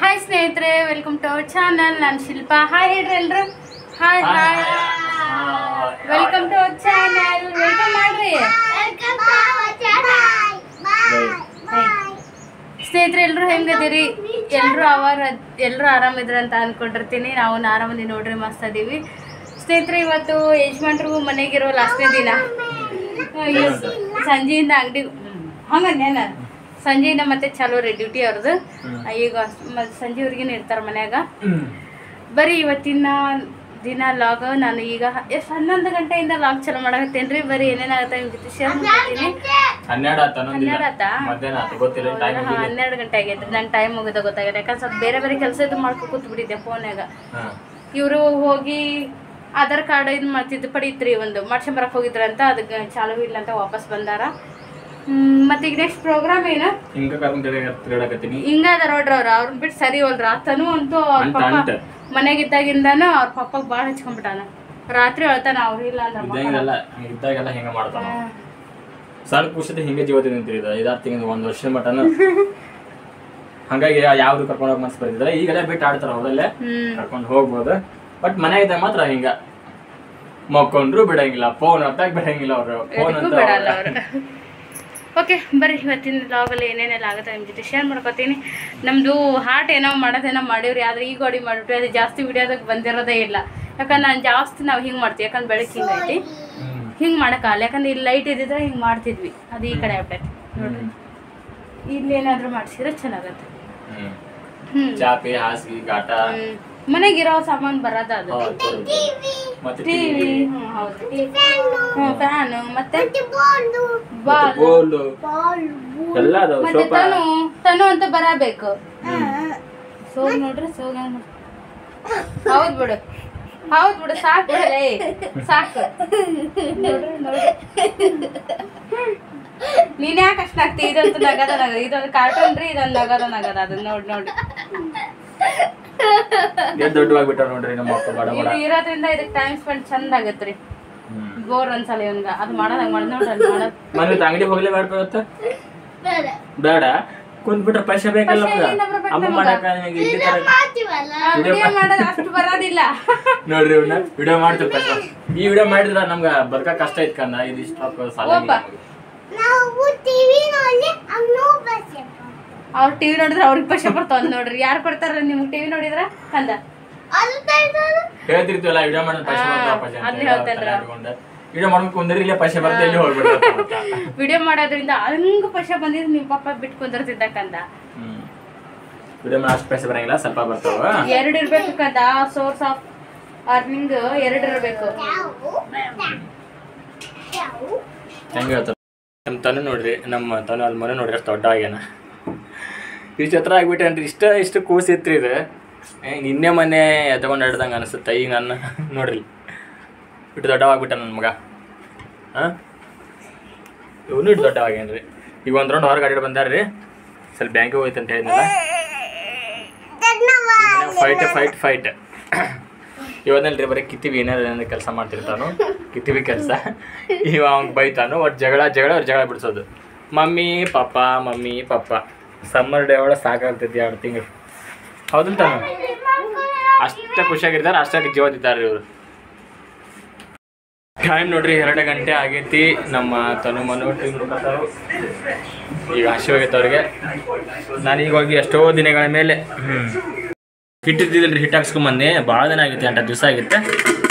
Hi ಸ್ನೇಹಿತರೆ, welcome to our channel. ನಾನು Shilpa. Hi ಹೇಳ್ರಿ ಎಲ್ರು. Hi hi, welcome to our channel. Welcome ಮಾಡ್ರಿ ಸ್ನೇಹಿತರೆ. ಎಲ್ರು ಹೆಂಗದಿರಿ? ಎಲ್ರು ಆರಾಮಿದ್ರ ಅಂತ ಅನ್ಕೊಂಡಿರ್ತೀನಿ. ನಾವು ಆರಾಮದಿ ನೋಡ್ರಿ, ಮಸ್ತ್ ಅದೀವಿ ಸ್ನೇಹಿತರೆ. ಇವತ್ತು ಯಜಮಾನ್ರು ಮನೆಗಿರೋ ಲಾಸ್ಟ್ನೇ ದಿನ. ಸಂಜೆಯಿಂದ ಅಂಗಡಿ ಹಂಗೇನ ಸಂಜೆಯಿಂದ ಮತ್ತೆ ಚಾಲೋ ರೀ ಡ್ಯೂಟಿ ಅವ್ರದ್ದು. ಈಗ ಸಂಜೆವರೆಗಿನ ಇರ್ತಾರೆ ಮನ್ಯಾಗ. ಬರೀ ಇವತ್ತಿನ ದಿನ ಲಾಗ್ ನಾನು ಈಗ ಎಷ್ಟು 11 ಗಂಟೆಯಿಂದ ಲಾಗ್ ಚಾಲೂ ಮಾಡಕತ್ತೇನೆ ರೀ. ಬರೀ ಏನೇನಾಗುತ್ತೆ ನಿಮ್ಮ ಜೊತೆ ಶೇರ್ ಮಾಡ್ತೀನಿ. 12 ಆತ 12 ಗಂಟೆ ಆಗೈತೆ. ನಂಗೆ ಟೈಮ್ ಮುಗಿದ ಗೊತ್ತಾಗಿದೆ. ಯಾಕಂದ್ರೆ ಸ್ವಲ್ಪ ಬೇರೆ ಬೇರೆ ಕೆಲಸ ಇದು ಮಾಡ್ಕೊ ಕೂತ್ಬಿಟ್ಟಿದ್ದೆ ಫೋನ್ಯಾಗ. ಇವರು ಹೋಗಿ ಆಧಾರ್ ಕಾರ್ಡ್ ಇದು ಮಾಡ್ತಿದ್ದು ಪಡೀತ್ರಿ, ಒಂದು ಮಾಡ್ಸ್ಕೊಂಬರಕ್ಕೆ ಹೋಗಿದ್ರಂತ. ಅದಕ್ಕೆ ಚಾಲೂ ಇಲ್ಲ ಅಂತ ವಾಪಸ್ ಬಂದಾರ. ಮತ್ತೆ ಈಗ ನೆಕ್ಸ್ಟ್ ಪ್ರೋಗ್ರಾಮ್ ಏನು ಹಿಂಗ ಅದ ನೋಡ್ರಿ. ಅವ್ರನ್ನ ಬಿಟ್ಟು ಸರಿ ಹೋಲ್ರ. ತನು ಅಂತೂ ಅವ್ರ ಪಪ್ಪ ಮನೆಗಿದ್ದಾಗಿಂದಾನು ಅವ್ರ ಪಪ್ಪಗೆ ಭಾಳ ಹಚ್ಕೊಂಡ್ಬಿಟ್ಟಾನ. ರಾತ್ರಿ ಹೇಳ್ತಾನ ಅವ್ರು ಇಲ್ಲ ಇದ್ದಾಗೆಲ್ಲ ಹಿಂಗ ಮಾಡ್ತಾನ. ಸಣ್ಣ ಖುಷಿ ಹಿಂಗೆ ಜೀವ ತಿಂತೀರಿ. 5-6 ತಿಂಗಳು 1 ವರ್ಷದ ಮಟನ ಹಂಗಾಗಿ ಯಾವ್ದು ಕರ್ಕೊಂಡು ಹೋಗಿ ಮನ್ಸು ಬರ್ತಿದ್ರೆ. ಈಗೆಲ್ಲ ಬಿಟ್ಟು ಆಡ್ತಾರ, ಅವರಲ್ಲೇ ಕರ್ಕೊಂಡು ಹೋಗ್ಬೋದು. ಬಟ್ ಮನೆ ಇದ್ದಾಗ ಮಾತ್ರ ಹಿಂಗ ಮಕ್ಕೊಂಡ್ರು ಬಿಡಂಗಿಲ್ಲ, ಫೋನ್ ಹೊತ್ತಾಗಿ ಬಿಡಂಗಿಲ್ಲ ಅವ್ರು. ಫೋನ್ ಅಂತ ಓಕೆ, ಬರ್ರಿ ಇವತ್ತಿನ ಲಾಗಲ್ಲಿ ಏನೇನೆಲ್ಲ ಆಗುತ್ತೆ ನಿಮ್ಮ ಜೊತೆ ಶೇರ್ ಮಾಡ್ಕೊತೀನಿ. ನಮ್ಮದು ಹಾರ್ಟ್ ಏನೋ ಮಾಡೋದೇನೋ ಮಾಡೀವ್ರಿ. ಆದರೆ ಈಗ ಗಾಡಿ ಮಾಡಿಬಿಟ್ರಿ. ಅದು ಜಾಸ್ತಿ ವಿಡಿಯೋದಾಗ ಬಂದಿರೋದೇ ಇಲ್ಲ. ಯಾಕಂದ್ರೆ ನಾನು ಜಾಸ್ತಿ ನಾವು ಹಿಂಗೆ ಮಾಡ್ತೀವಿ. ಯಾಕಂದ್ರೆ ಬೆಳಗ್ಗೆ ಹಿಂಗೈತಿ, ಹಿಂಗೆ ಮಾಡೋಕ್ಕಾಗಲ್ಲ. ಯಾಕಂದ್ರೆ ಇಲ್ಲಿ ಲೈಟ್ ಇದ್ದಿದ್ರೆ ಹಿಂಗೆ ಮಾಡ್ತಿದ್ವಿ. ಅದು ಈ ಕಡೆ ಆಗ್ಬಿಟ್ಟೈತಿ ನೋಡ್ರಿ. ಇಲ್ಲಿ ಏನಾದರೂ ಮಾಡಿಸಿದ್ರೆ ಚೆನ್ನಾಗತ್ತೆ. ಚಾಪೆ, ಹಾಸಿಗೆ, ಗಾಟ, ಮನೆಗಿರೋ ಸಾಮಾನು ಬರೋದ ಅದು. ಟಿವಿ, ಹೌದು, ಫ್ಯಾನು, ಮತ್ತೆ ಮತ್ತೆ ತನು ಅಂತ ಬರಬೇಕು. ಸೋಗ್ ನೋಡ್ರಿ, ಸೋಗ ಹೌದ್ ಬಿಡು, ಹೌದ್ ಬಿಡು, ಸಾಕು ಬಿಡಲೇ, ಸಾಕು ನೋಡ್ರಿ. ನೋಡ್ರಿ ನೀನ್ ಯಾಕೆ ಅಷ್ಟ ಆಗ್ತಿ? ಇದಂತೂ ನಗದ ಇದೊಂದು ಕಾರ್ಟೂನ್ ರೀ, ಇದೊಂದು ನಗದ ಅದನ್ನ ನೋಡಿ ದೊಡ್ಡವಾಗ್ಬಿಟ್ಟ ನೋಡ್ರಿ. ನಮ್ಮ ಇರೋದ್ರಿಂದ ಇದಕ್ಕೆ ಟೈಮ್ ಸ್ಪೆಂಡ್ ಚಂದ ಆಗತ್ರಿ. ಬೋರ್ ಅನ್ಸಲ್ಲ ಇವನ್ಗ. ಅದು ಮಾಡೋದಂಗ ಮಾಡಿ ನೋಡ್ರಿ. ಅಂಗಡಿ ಹೋಗ್ಲೇ ಮಾಡ್ಕೊಳತ್ತ ಬೇಡ ಕುಂದ್ಬಿಟ್ರೆ ಪೈಸೆ ಬೇಕಲ್ಲ. ಅಷ್ಟು ಬರೋದಿಲ್ಲ ನೋಡ್ರಿ. ವಿಡಿಯೋ ಮಾಡ್ತೀವಿ ಪೈಸೆ. ಈ ವಿಡಿಯೋ ಮಾಡಿದ್ರ ನಮ್ಗ ಬರ್ಕ ಕಷ್ಟ ಐತ್ ಕಂದ. ಇದು ಇಷ್ಟ ಅವ್ರ ಟಿವಿ ನೋಡಿದ್ರೆ ಅವ್ರಿಗೆ ಪೈಸೆ ಬರ್ತಾವ ನೋಡ್ರಿ. ಯಾರು ಕೊಡ್ತಾರ ನಿಮ್ಗೆ ಟಿವಿ ನೋಡಿದ್ರ ಕಂದ? ಹೇಳ್ತಿರ್ತೀವಲ್ಲ ವಿಡಿಯೋ ಮಾಡೋದು ಪೈಸೆ ವಿಡಿಯೋ ಮಾಡ್ಬೇಕು ಕುಂದ್ರಿ ಇಲ್ಲೇ ಪೈಸೆ ಬರ್ತಾ ಇಲ್ಲಿ ಹೋಗ್ಬಿಡ್ತಾರೆ. ವಿಡಿಯೋ ಮಾಡೋದ್ರಿಂದ ಹಂಗ ಪೈಸೆ ಬಂದಿದ್ರೆ ನಿಮ್ ಪಾಪ ಬಿಟ್ಟು ಕುಂದಿರ್ತಿದ್ದ ಕಂದ. ವಿಡಿಯೋ ಮಾಡಿ ಅಷ್ಟು ಪೈಸೆ ಬರಂಗಿಲ್ಲ, ಸ್ವಲ್ಪ ಬರ್ತಾವ. 2 ಇರ್ಬೇಕು ಕಂದ. ಸೋರ್ಸ್ ಆಫ್ ಅರ್ನಿಂಗ್ 2 ಇರ್ಬೇಕು. ಹೆಂಗ ಹೇಳ್ತಾರ ನಮ್ಮ ತನು ನೋಡ್ರಿ. ನಮ್ಮ ತನು ಅಲ್ಲಿ ಮನೆ ನೋಡ್ರಿ ಅಷ್ಟು ದೊಡ್ಡ ಆಗ್ಯಾನ. ಇಷ್ಟು ಹತ್ರ ಆಗ್ಬಿಟ್ಟೇನ್ರಿ. ಇಷ್ಟು ಕೂಸಿತ್ರಿ ಇದು. ನಿನ್ನೆ ಮೊನ್ನೆ ಎತ್ಕೊಂಡು ಹಿಡ್ದಂಗೆ ಅನಿಸುತ್ತೆ. ಈಗ ನನ್ನ ನೋಡ್ರಿ ಇಟ್ಟು ದೊಡ್ಡವಾಗ್ಬಿಟ್ಟ ನನ್ನ ಮಗ. ಇವನು ಇಟ್ಟು ದೊಡ್ಡವಾಗೇನ್ರಿ. ಈಗ ಒಂದು ರೌಂಡ್ ಹೊರಗೆ ಗಾಡಿ ಬಂದಾರ್ರಿ. ಸ್ವಲ್ಪ ಬ್ಯಾಂಕಿಗೆ ಹೋಯ್ತು ಅಂತ ಹೇಳಿದ್ನಲ್ಲ. ಫೈಟ್ ಇವತ್ತಲ್ರಿ ಬರೀ ಕಿತ್ತಿವಿ ಏನಾರ ಕೆಲಸ ಮಾಡ್ತಿರ್ತಾನು. ಕಿತ್ತಿವಿ ಕೆಲಸ. ಇವ ಅವ್ನಿಗೆ ಬೈತಾನು. ಒಟ್ಟು ಜಗಳ ಬಿಡಿಸೋದು. ಮಮ್ಮಿ ಪಪ್ಪ ಸಮ್ಮರ್ ಡೇ ಒಳಗೆ ಸಾಕಾಗ್ತೈತಿ 2 ತಿಂಗಳು. ಹೌದಲ್ಲ ತಾನು? ಅಷ್ಟ ಖುಷಿಯಾಗಿರ್ತಾರೆ, ಅಷ್ಟಾಗಿ ಜೀವದಿದ್ದಾರೆ ಇವರು. ಟೈಮ್ ನೋಡ್ರಿ 2 ಗಂಟೆ ಆಗೈತಿ. ನಮ್ಮ ತನು ಮನು ಈಗ ಹಸಿವಾಗೈತೆ ಅವ್ರಿಗೆ. ನಾನೀಗ ಹೋಗಿ ಎಷ್ಟೋ ದಿನಗಳ ಮೇಲೆ ಹಿಟ್ಟಿದ್ದಿಲ್ರಿ. ಹಿಟ್ಟು ಹಾಕ್ಸ್ಕೊಂಬಂದೆ. ಭಾಳ ದಿನ ಆಗೈತಿ, 8 ದಿವಸ ಆಗಿತ್ತೆ.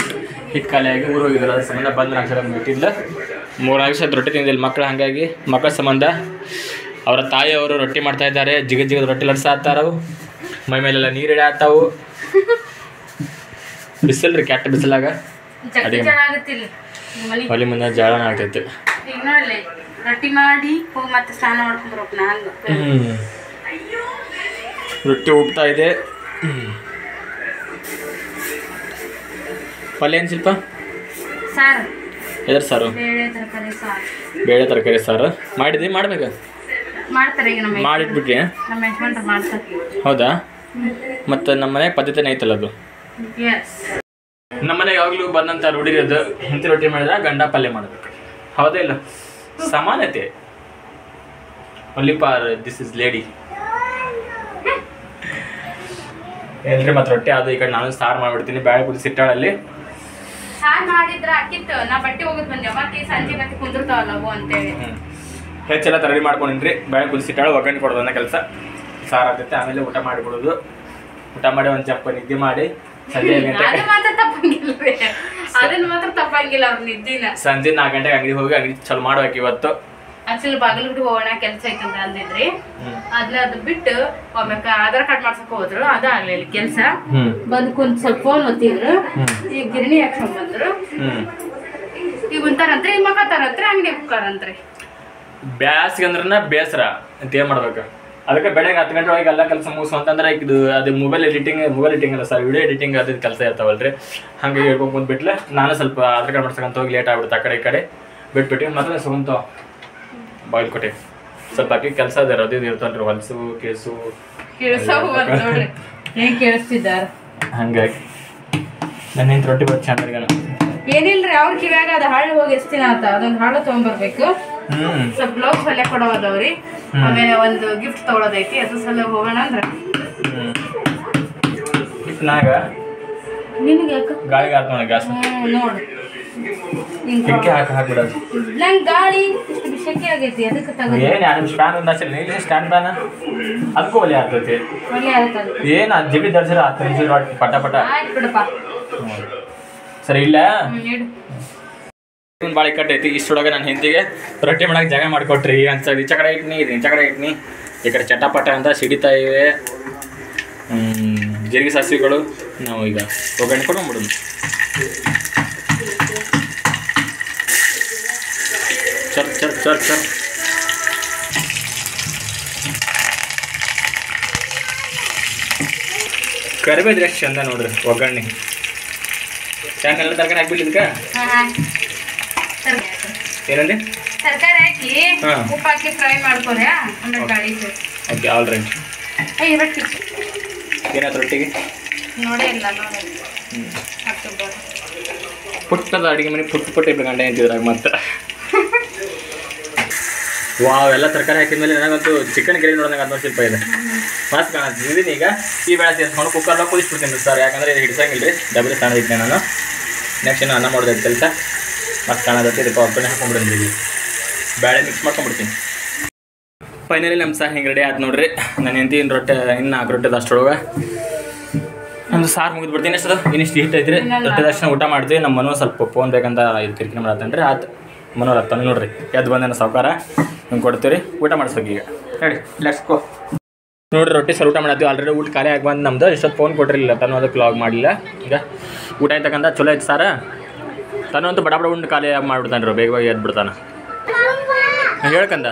ಹಿಟ್ಟು ಖಾಲಿ ಆಗಿ ಊರು ಹೋಗಿದ್ರು. ಅದ್ರ ಸಂಬಂಧ ಬಂದು 4 ಸಲ ಇಟ್ಟಿಲ್ಲ. 3 ದಿವಸ ರೊಟ್ಟಿ ತಿಂದಿಲ್ಲ ಮಕ್ಕಳು. ಹಾಗಾಗಿ ಮಕ್ಕಳ ಸಂಬಂಧ ಅವರ ತಾಯಿಯವರು ರೊಟ್ಟಿ ಮಾಡ್ತಾ ಇದ್ದಾರೆ. ಜಿಗದ ರೊಟ್ಟಿ ಲಡ್ಸ ಹಾಕ್ತಾರವು. ಮೈ ಮೇಲೆಲ್ಲ ನೀರು ಇಡ ಆಗ್ತಾವು. ಬಿಸಿಲ್ರಿ, ಕೆಟ್ಟ ಬಿಸಿಲಾಗ ಹೊಲಿ ಮುಂದೆ ಜಾಳನ ಆಗ್ತೈತಿ. ರೊಟ್ಟಿ ಮಾಡಿ ಹೋಗಿ ಮತ್ತೆ ಸ್ನಾನ ಮಾಡ್ಕೊಂಡ್ಬರ್ಬೇಕು. ನಾನು ರೊಟ್ಟಿ ಉಬ್ತಾ ಇದೆ. ಪಲ್ಯ ಏನು ಶಿಲ್ಪ? ಸಾರು. ಎದ್ರ ಸಾರು? ಬೇಳೆ ತರಕಾರಿ ಸಾರು ಮಾಡಿದ್ವಿ. ಮಾಡ್ಬೇಕು ಮಾಡ್ತಾರೆ ಈಗ ನಮ್ಮ ಮಾಡಿಟ್ಬಿಟ್ರಿ. ನಮ್ಮ ಯಜಮಾನ್ರು ಮಾಡ್ತಾರೆ. ಹೌದಾ? ಮತ್ತು ನಮ್ಮ ಮನೆ ಪದ್ಧತಿನೇ ಐತಲ್ಲ ಅದು. ನಮ್ಮ ಮನೆಗೆ ಯಾವಾಗಲೂ ಬಂದಂಥ ರೂಢಿ ಅದು. ಹಿಂತಿ ರೊಟ್ಟಿ ಮಾಡಿದ್ರೆ ಗಂಡ ಪಲ್ಯ ಮಾಡಬೇಕು. ಹೌದಾ ಇಲ್ಲ? ಸಮಾನತೆ. Only for this is lady. ಏನ್ರಿ ಮತ್ತೆ ರೊಟ್ಟಿ ಅದು ಈ ಕಡೆ ನಾನು ಸಾರು ಮಾಡ್ಬಿಡ್ತೀನಿ ಬ್ಯಾಳೆ ಕುದಿಸಿಟ್ಟಾಳಲ್ಲಿ ಸಾರ್ ಮಾಡಿದ್ರ ಅಕ್ಕಿತ್ತು ನಾ ಬಟ್ಟೆ ಹೋಗೋದು ಬಂದೆ ಮತ್ತೆ ಸಂಜೆ ಮತ್ತೆ ಕುಂದಿರ್ತಾವಲ್ಲ ಅವು ಅಂತೇಳಿ ಹೆಚ್ಚೆಲ್ಲ ರೆಡಿ ಮಾಡ್ಕೊಂಡಿನ್ರಿ ಬ್ಯಾಳೆ ಕುದಿಸಿಟ್ಟಾಳ ಒಗ್ಗರಣೆ ಕೊಡೋದನ್ನ ಕೆಲಸ ಸಾರು ಆಗ್ತೈತೆ ಆಮೇಲೆ ಊಟ ಮಾಡಿಬಿಡೋದು ಊಟ ಮಾಡಿ ಒಂದು ಚಪ್ಪ ನಿದ್ದೆ ಮಾಡಿ ಸಂಜೆ ಅದು ಮಾತ್ರ ತಪ್ಪಂಗಿಲ್ರಿ ಅದನ್ನ ಮಾತ್ರ ತಪ್ಪಂಗಿಲ್ಲ ಅವ್ರ ನಿದ್ದಿನ ಸಂಜೆ 4 ಗಂಟೆಗೆ ಅಂಗಡಿ ಹೋಗಿ ಅಂಗಡಿ ಚಲೋ ಮಾಡ್ಬೇಕು ಇವತ್ತು ಆಕ್ಚುಲಿ ಬಾಗಿಲು ಹೋಗೋಣ ಕೆಲಸ ಐತಂತ ಅಂದಿದ್ರಿ ಅದು ಬಿಟ್ಟು ಒಮ್ಮೆ ಆಧಾರ್ ಕಾರ್ಡ್ ಮಾಡ್ಸಕ್ ಹೋದ್ರು ಅದು ಆಗ್ಲಿಲ್ಲ ಕೆಲಸ ಬಂದ್ ಕುಂತ್ ಸ್ವಲ್ಪ ಫೋನ್ ಒತ್ತಿದ್ರು ಈಗ ಗಿರಣಿ ಹಾಕ್ಸ್ಕೊಂಡ್ ಬಂದ್ರು ಈಗ ಉಂತಾರಂತ್ರಿ ಈಗ ಮಕ್ಕತಾರಂತ್ರಿ ಅಂಗಡಿ ಹೋಗ್ತಾರಂತ್ರಿ ಬ್ಯಾಸ್ಗೆ ಅಂದ್ರನ ಬೇಸರ ಅಂತ ಏನ್ ಮಾಡ್ಬೇಕು ಅದಕ್ಕೆ ಬೆಳಗ್ಗೆ 10 ಗಂಟೆ ಒಳಗೆ ಎಲ್ಲ ಕೆಲಸ ಮುಗಿಸು ಅಂತಂದ್ರೆ ಇದು ಅದು ಮೊಬೈಲ್ ಎಡಿಟಿಂಗ್ ಅಲ್ಲ ಸರ್ ವಿಡಿಯೋ ಎಡಿಟಿಂಗ್ ಅದ್ರ ಕೆಲಸ ಇರ್ತಾವಲ್ರಿ ಹಂಗೆ ಹೇಳ್ಕೊಂಡು ಬಂದ್ಬಿಟ್ಲೆ ನಾನು ಸ್ವಲ್ಪ ಆಧಾರ್ ಕಾರ್ಡ್ ಮಾಡ್ಸಕ್ಕಂತ ಹೋಗಿ ಲೇಟ್ ಆಗ್ಬಿಡುತ್ತೆ ಆ ಕಡೆ ಈ ಕಡೆ ಬಿಟ್ಬಿಟ್ಟು ಮತ್ತೆ ಸುಗಂತ ಬಾಯ್ಲ್ ಕೊಟ್ಟೆ ಸ್ವಲ್ಪ ಹಾಕಿ ಕೆಲಸ ಅದ ಅದು ಇದು ಇರ್ತಾವಲ್ರಿ ಹೊಲಸು ಕೇಸು ನೋಡ್ರಿ ಹೆಂಗ್ ಕೇಳಿಸ್ತಿದ್ದಾರ ಹಂಗಾಗಿ ನನ್ನ ಹೆಂತ ರೊಟ್ಟಿ ಬರ್ ಚಂದ ಏನಿಲ್ರಿ ಅವ್ರ ಕಿವ್ಯಾಗ ಅದು ಹಾಳು ಹೋಗಿ ಎಷ್ಟು ದಿನ ಆತ ಅದೊಂದು ಹಾಳು ತಗೊಂಡ್ಬರ್ಬೇಕು ಸ್ವಲ್ಪ ಬ್ಲೌಸ್ ಹೊಲೆ ಕೊಡೋದವ್ರಿ ಆಮೇಲೆ ಒಂದು ಗಿಫ್ಟ್ ತಗೊಳೋದೈತಿ ಅದು ಸಲ ಹೋಗೋಣ ಅಂದ್ರ ನಾಗ ನಿನಗೆ ಗಾಳಿಗೆ ಆತ ನೋಡಿ ಗ್ಯಾಸ್ ನೋಡ್ರಿ ಹಾಕ್ಬಿಡೋದು ನಂಗೆ ಗಾಳಿ ಇಷ್ಟು ಬಿಷಕ್ಕೆ ಆಗೈತಿ ಅದಕ್ಕೆ ತಗೋ ಏನು 2 ನಿಮಿಷ ಫ್ಯಾನ್ ಒಂದು ಹಚ್ಚಿಲ್ಲ ಇಲ್ಲಿ ಸ್ಟ್ಯಾಂಡ್ ಫ್ಯಾನ್ ಅದಕ್ಕೂ ಒಲೆ ಆಗ್ತೈತಿ ಒಳ್ಳೆ ಆಗುತ್ತೆ ಏನು ಜಿಬಿ ದರ್ಸಿರ 10 ನಿಮಿಷ ರೊಟ್ಟಿ ಪಟ ಪಟ ಆಯ್ತು ಬಿಡಪ್ಪ ಸರಿ ಇಲ್ಲ ಇಡು ಬಾಳಿ ಕಟ್ಟೈತಿ ಇಷ್ಟೊಳಗೆ ನನ್ನ ಹೆಂಡತಿಗೆ ರೊಟ್ಟಿ ಮಾಡಕ್ಕೆ ಜಾಗ ಮಾಡಿಕೊಟ್ರಿ ಅಂತ ಈಚೆ ಕಡೆ ಇಟ್ನಿ ಈಚೆ ಕಡೆ ಇಟ್ನಿ ಈ ಕಡೆ ಚಟಪಟ ಅಂತ ಸಿಡಿತಾ ಇವೆ ಜೀರಿಗೆ ಸಾಸಿವೆಗಳು ನಾವು ಈಗ ಒಗ್ಗರಣೆ ಕೊಡ್ಕೊಂಡ್ಬಿಡೋದು ಚರ್ ಚರ್ ಚರ್ ಚರ್ ಕರಿಬೇದ್ರಿ ಎಷ್ಟು ಚಂದ ನೋಡ್ರಿ ಒಗ್ಗರಣೆ ಎಲ್ಲ ತರಕಾರಿ ಹಾಕ್ಬಿಡ್ಲಿ ಇದಕ್ಕೆ ಏನಂದ್ರೆ ತರಕಾರಿ ಹಾಕಿ ಉಪ್ಪು ಹಾಕಿ ಫ್ರೈ ಮಾಡ್ಕೊರಿ ಆಮೇಲೆ ಗಾಳಿ ಓಕೆ ಆಲ್ ರೈಟ್ ರೊಟ್ಟಿ ಏನಾಯ್ತು ರೊಟ್ಟಿಗೆ ನೋಡೇ ಇಲ್ಲ ನೋಡಿ ಪುಟ್ಟದ ಅಡುಗೆ ಮನೆ ಪುಟ್ಟ ಗಂಡ ಅಂತಿದ್ರಾಗ ಮತ್ತೆ ವಾವ್ ಎಲ್ಲ ತರಕಾರಿ ಹಾಕಿದ್ಮೇಲೆ ನನಗಂತೂ ಚಿಕನ್ ಗ್ರೇವಿ ನೋಡೋದಂಗೆ ಅದೊಂದು ಸ್ವಲ್ಪ ಇದೆ ಮಸ್ತ್ ಕಾಣಿಸ್ತಿದ್ದೀನಿ ಈಗ ಈ ಬೇಳೆ ಸೇರಿಸ್ಕೊಂಡು ಕುಕ್ಕರ್ದಾಗ ಕುದಿಸ್ಬಿಡ್ತೀನಿ ಸರ್ ಯಾಕಂದರೆ ಇದು ಹಿಡಿಸಂಗಿಲ್ಲ ರೀ ಡಬ್ಬಿ ಕಾಣದಿದ್ದೆ ನಾನು ನೆಕ್ಸ್ಟ್ ಅನ್ನ ಮಾಡೋದೈತೆ ಕೆಲಸ ಮಸ್ತ್ ಕಾಣೋದೈತೆ ಇದಕ್ಕೆ ಒಬ್ಬನೇ ಹಾಕೊಂಡ್ಬಿಡ್ತೀನಿ ಬೇಳೆ ಮಿಕ್ಸ್ ಮಾಡ್ಕೊಂಡ್ಬಿಡ್ತೀನಿ ಫೈನಲಿ ನಮ್ಮ ಸಾರು ಹಿಂಗೆ ರೆಡಿ ಆಯ್ತು ನೋಡ್ರಿ ನಾನು ಹೆಂಡತಿ ರೊಟ್ಟೆ ಇನ್ನು 4 ರೊಟ್ಟೆದ ಅಷ್ಟೊಳಗೆ ನಮ್ಮದು ಸಾರು ಮುಗಿದ್ಬಿಡ್ತೀನಿ ಅಷ್ಟದು ಇನ್ನಿಷ್ಟು ಹಿಟ್ಟು ಐತ್ರಿ ರೊಟ್ಟೆ ತಕ್ಷಣ ಊಟ ಮಾಡ್ತೀವಿ ನಮ್ಮ ಮನೋ ಸ್ವಲ್ಪ ಫೋನ್ ಬೇಕಂತ ಇದು ಕಿರಿಕಿರಿ ಮಾಡತ್ತೇನೆ ರೀ ಆಯ್ತು ಮನೋರು ಹತ್ತಾನೆ ನೋಡ್ರಿ ಎದ್ದು ಬಂದೇನ ಸಾವುಕಾರ ಹಿಂಗೆ ಕೊಡ್ತೀವಿ ಊಟ ಮಾಡಿಸ್ಬೇಕು ಈಗ ಹೇಳಿ ಲೆಟ್ಸ್ ಗೋ ನೋಡಿರಿ ರೊಟ್ಟಿ ಸರ್ ಊಟ ಮಾಡತ್ತೀವಿ ಆಲ್ರೆಡಿ ಊಟ ಖಾಲಿ ಆಗಿ ಬಂದು ನಮ್ದು ಇಷ್ಟೊತ್ತು ಫೋನ್ ಕೊಟ್ಟಿರಲಿಲ್ಲ ತನ್ನ ಅದಕ್ಕೆ ಲಾಗ್ ಮಾಡಲಿಲ್ಲ ಈಗ ಊಟ ಆಯ್ತಕ್ಕಂಥ ಚಲೋ ಐತೆ ಸಾರ ತನ್ನಂತೂ ಬಡ ಬಡ ಉಂಡು ಖಾಲಿ ಆಗಿ ಮಾಡ್ಬಿಡ್ತಾನೆ ರೀ ಬೇಗ ಎದ್ದು ಬಿಡ್ತಾನೆ ಹೇಳ್ಕಂದ